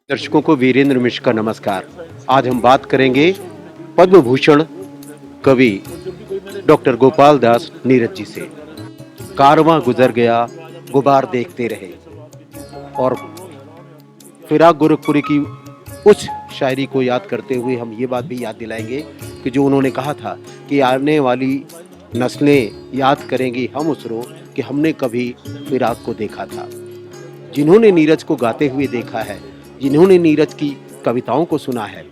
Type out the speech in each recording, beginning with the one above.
दर्शकों को वीरेंद्र मिश्र का नमस्कार। आज हम बात करेंगे पद्म भूषण कवि डॉक्टर गोपाल दास नीरज जी से। कारवां गुजर गया, गुबार देखते रहे। और फिराक गोरखपुरी की उस शायरी को याद करते हुए हम ये बात भी याद दिलाएंगे कि जो उन्होंने कहा था कि आने वाली नस्लें याद करेंगी हम उस रोज कि हमने कभी फिराक को देखा था। जिन्होंने नीरज को गाते हुए देखा है, जिन्होंने नीरज की कविताओं को सुना है,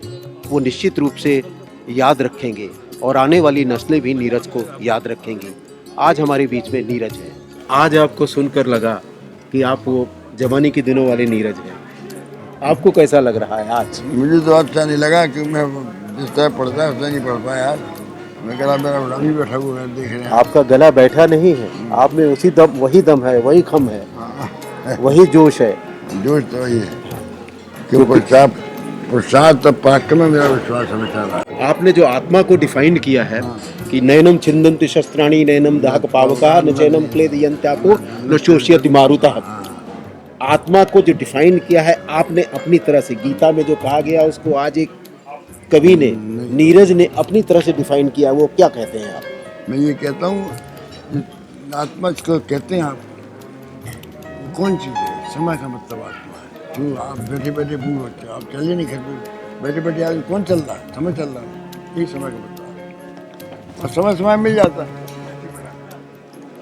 वो निश्चित रूप से याद रखेंगे और आने वाली नस्लें भी नीरज को याद रखेंगी। आज हमारे बीच में नीरज है। आज आपको सुनकर लगा कि आप वो जवानी के दिनों वाले नीरज हैं। आपको कैसा लग रहा है आज? मुझे तो अच्छा नहीं लगा कि मैं जिस तरह पढ़ता है उस तरह नहीं पढ़ पाया आज। मैं कह रहा मेरा अभी बैठा हुआ है, देख रहे हैं आपका गला बैठा नहीं है, आप में उसी दम, वही दम है, वही खम है, वही जोश है। जोश तो वही है कि प्रसाद तब पराक्रम में मेरा विश्वास हमेशा रहा। आपने जो आत्मा को डिफाइन किया है कि नैनम छिन्दन्ति शस्त्राणि नैनम दाहक पावका न चैनम क्लेदयन्त्यापो न शोष्यति मारुतः। आत्मा को जो डिफाइन किया है आपने अपनी तरह से, गीता में जो कहा गया उसको आज एक कवि ने, नीरज ने अपनी तरह से डिफाइन किया। वो क्या कहते हैं आप? मैं ये कहता हूँ आत्मा इसको कहते हैं आप, कौन चीज़ है? समय का मतलब आत्मा है। जो आप बैठे बैठे बूढ़ होते हो, आप चल ही नहीं सकते, बैठे बैठे आज कौन चल रहा है? समय चल रहा है, यही समय का मतलब है। और समय समय मिल जाता है,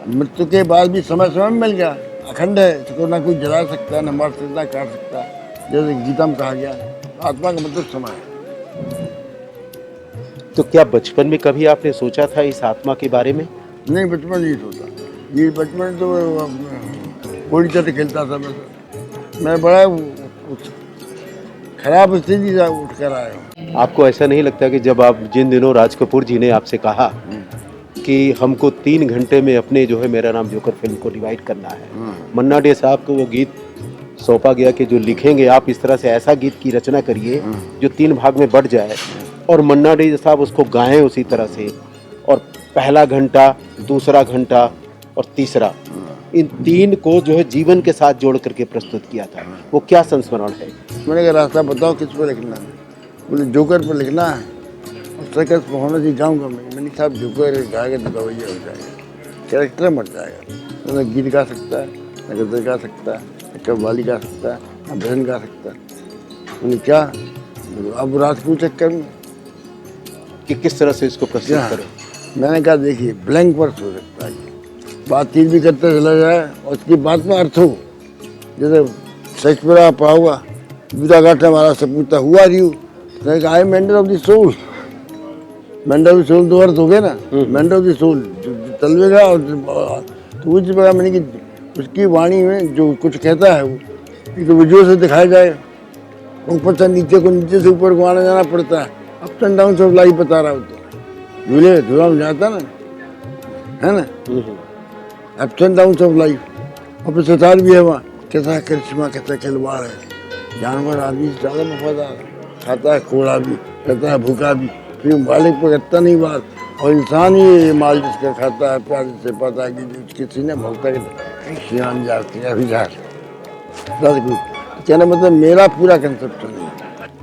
मृत्यु के बाद भी समय समय में मिल गया, अखंड है, इसको ना कोई जला सकता है, ना मार सकता, काट सकता, जैसे गीता में कहा गया। आत्मा का मतलब समय है। तो क्या बचपन में कभी आपने सोचा था इस आत्मा के बारे में? नहीं, बचपन नहीं सोचा। ये बचपन तो कोड़ी चट खेलता था मैं बड़ा खराब स्थिति से उठ कर आया हूँ। आपको ऐसा नहीं लगता कि जब आप जिन दिनों राज कपूर जी ने आपसे कहा कि हमको 3 घंटे में अपने जो है मेरा नाम जोकर फिल्म को डिवाइड करना है, मन्ना डे साहब को वो गीत सौंपा गया कि जो लिखेंगे आप इस तरह से ऐसा गीत की रचना करिए जो 3 भाग में बढ़ जाए, और मन्ना डे साहब उसको गाएं उसी तरह से, और पहला घंटा, दूसरा घंटा और तीसरा, इन 3 को जो है जीवन के साथ जोड़ करके प्रस्तुत किया था। वो क्या संस्मरण है? मैंने कहा रास्ता बताओ किस पर लिखना है? बोले जोकर पर लिखना है, और सर्कस पर होना चाहिए गाँव में। मैंने साहब जोकर गाएगा तो गवैया हो जाएगा, कैरेक्टर मर जाएगा। न गीत गा सकता है, न गजल गा सकता है, न कव्वाली गा सकता है, न भजन गा सकता है। मैंने क्या अब रात को चक्कर में कि किस तरह से इसको प्रस्तुत करें? मैंने कहा देखिए ब्लैंक वर्स हो सकता है, बातचीत भी करते चला जाए और उसकी बात में अर्थ हो। जैसे शेक्सपियर पढ़ा हुआ, जूता काटने वाला से पूछता हुआ रही हूँ, आई mendel of the soul. Mendel of the soul 2 अर्थ हो गए ना, मेंडल ऑफ द सोल तलवेगा। और तो उस जगह मैंने कि उसकी वाणी में जो कुछ कहता है वो तो विजुअल से दिखाया जाए। ऊपर से नीचे को, नीचे से ऊपर को आना जाना पड़ता है, up and down of life बता रहा हूँ। तो झूले झूला में जाता ना, है ना, ups and down of life. और सितार भी है वहाँ, कैसा करिश्मा, कैसा खिलवाड़ है। जानवर आदमी से ज़्यादा वफादार, खाता है कोड़ा भी, रहता है भूखा भी, फिर मालिक पर करता नहीं बात। और इंसान ही ये माल जिसका खाता है, प्यार जिससे पाता है कि उसके सीने भोगता है शियान जाती है अभी जा कहना मतलब मेरा पूरा कंसेप्ट है।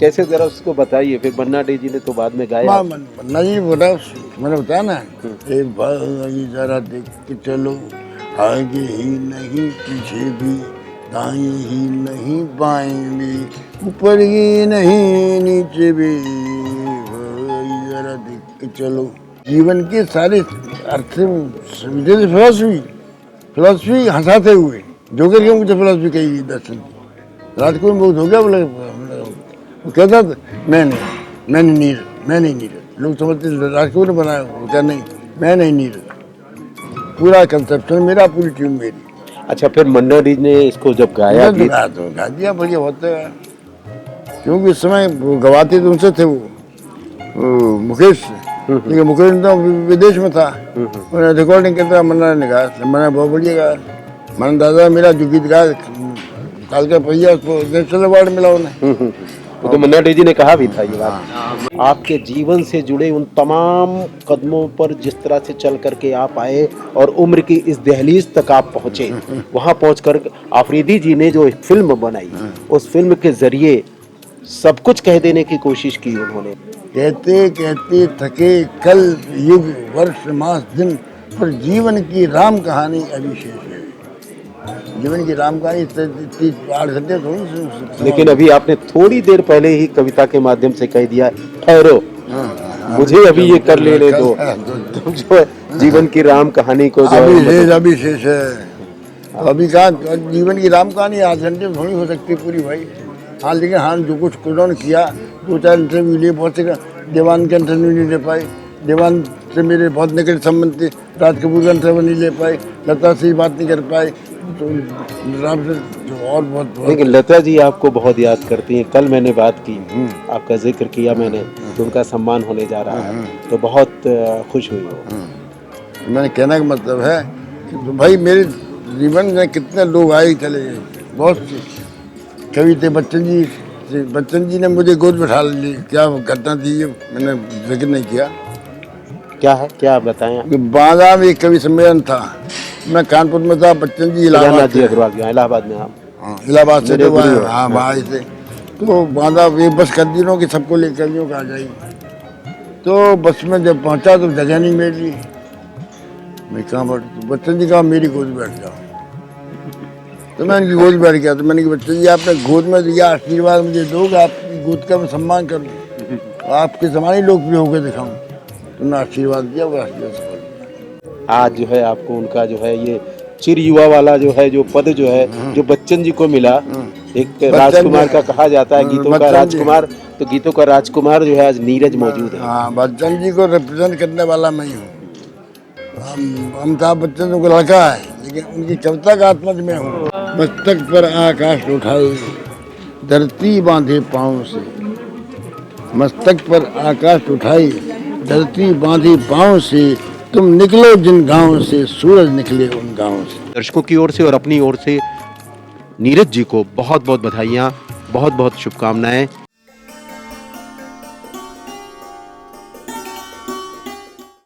कैसे, जरा उसको बताइए। फिर मन्ना डे जी ने तो बाद में गाया। मन्ना जी बोला, मैंने बताया ना, एक बार जरा देख के चलो, आगे ही नहीं पीछे भी, दाएं ही नहीं बाएं भी, ऊपर ही नहीं नीचे भी, जरा देख के चलो। जीवन के सारे अर्थ फिलॉसफी हंसाते हुए जोकर के मुझे फिलॉसफी कही दर्शन की। रात को बहुत हो गया, बोले वो कहता था मैं नहीं नीरज। लोग समझते राजकोट ने बनाया, वो क्या नहीं, मैं नहीं नीरज। पूरा कंसेप्शन मेरा, पूरी ट्यून मेरी। अच्छा, फिर मन्ना डे ने इसको जब गाया तो गा दिया, बढ़िया होता है। क्योंकि इस समय गवाते तो उनसे थे वो मुकेश, लेकिन मुकेश तो विदेश में था, उन्होंने रिकॉर्डिंग करता, मन्ना ने कहा, मन्ना बहुत बढ़िया गाया। मन्ना दादा मेरा जो गीत गाया काल का पहिया, उसको नेशनल अवार्ड मिला उन्हें। वो तो मन्ना डे जी ने कहा भी था ये बात। आपके जीवन से जुड़े उन तमाम कदमों पर जिस तरह से चल करके आप आए और उम्र की इस दहलीज तक आप पहुँचे, वहाँ पहुँचकर आफरीदी जी ने जो फिल्म बनाई, उस फिल्म के जरिए सब कुछ कह देने की कोशिश की उन्होंने। कहते कहते थके कल युग वर्ष मास दिन, पर जीवन की राम कहानी अभी शेष है। जीवन की राम कहानी इतनी 8 घंटे थोड़ी सुन लेकिन अभी आपने थोड़ी देर पहले ही कविता के माध्यम से कह दिया, ठहरो, मुझे अभी ये कर लेने दो। तो जो है जीवन की राम कहानी को जो है अभी शेष है। अभी कहा जीवन की राम कहानी 8 घंटे में थोड़ी हो सकती पूरी भाई। हाँ, लेकिन हाँ जो कुछ उन्होंने किया, 2-4 इंटरव्यू लिए, बहुत से दीवान के इंटरव्यू नहीं ले पाए, दीवान से मेरे बहुत निकट संबंध थे, राज कपूर का इंटरव्यू नहीं ले पाए, लता से बात नहीं कर पाए, तो राम से और बहुत। लेकिन लता जी आपको बहुत याद करती हैं। कल मैंने बात की, आपका जिक्र किया मैंने, तो उनका सम्मान होने जा रहा है, तो बहुत खुश हुई हो। मैंने कहने का मतलब है कि भाई मेरे जीवन में कितने लोग आए चले गए, बहुत कवि थे। बच्चन जी ने मुझे गोद बिठा ली, क्या घटना थी ये मैंने जिक्र नहीं किया। क्या है, क्या आप बताएं? कि बांदा में एक कवि सम्मेलन था, मैं कानपुर में था, बच्चन जी इलाहाबाद जी अग्रवाल जी इलाहाबाद में। आप इलाहाबाद से तो हाँ भाई थे, तो बांदा ये बस कर दिनों की सबको लेकर कवियों का आ जाएगी। तो बस में जब पहुंचा तो जगह नहीं मिली, मैं कहाँ बैठ, तो बच्चन जी कहा मेरी गोद बैठ जाओ, तो मैं उनकी गोद बैठ गया। तो मैंने कहा बच्चन जी आपने गोद में दिया, आशीर्वाद मुझे दोगे, आपकी गोद का मैं सम्मान करूँ, आपके ज़माने लोकप्रिय होकर दिखाऊँ, तो मैं आशीर्वाद दिया, वो आशीर्वाद सफल दिया। आज जो है आपको उनका जो है ये चिर युवा वाला जो है जो पद जो है जो बच्चन जी को मिला, एक राजकुमार का कहा जाता है, गीतों का राजकुमार, तो गीतों का राजकुमार जो है आज नीरज मौजूद है। हाँ, बच्चन जी को रिप्रेजेंट करने वाला मैं ही हूँ। अमिताभ बच्चन उनका लड़का है, लेकिन उनकी कविता का आत्मा मैं हूँ। मस्तक पर आकाश उठाए धरती बांधे पाँव से, मस्तक पर आकाश उठाई धरती बांधी पाँव से, तुम निकलो जिन गांव से, सूरज निकले उन गांव से। दर्शकों की ओर से और अपनी ओर से नीरज जी को बहुत बहुत बधाइयाँ, बहुत बहुत शुभकामनाएं।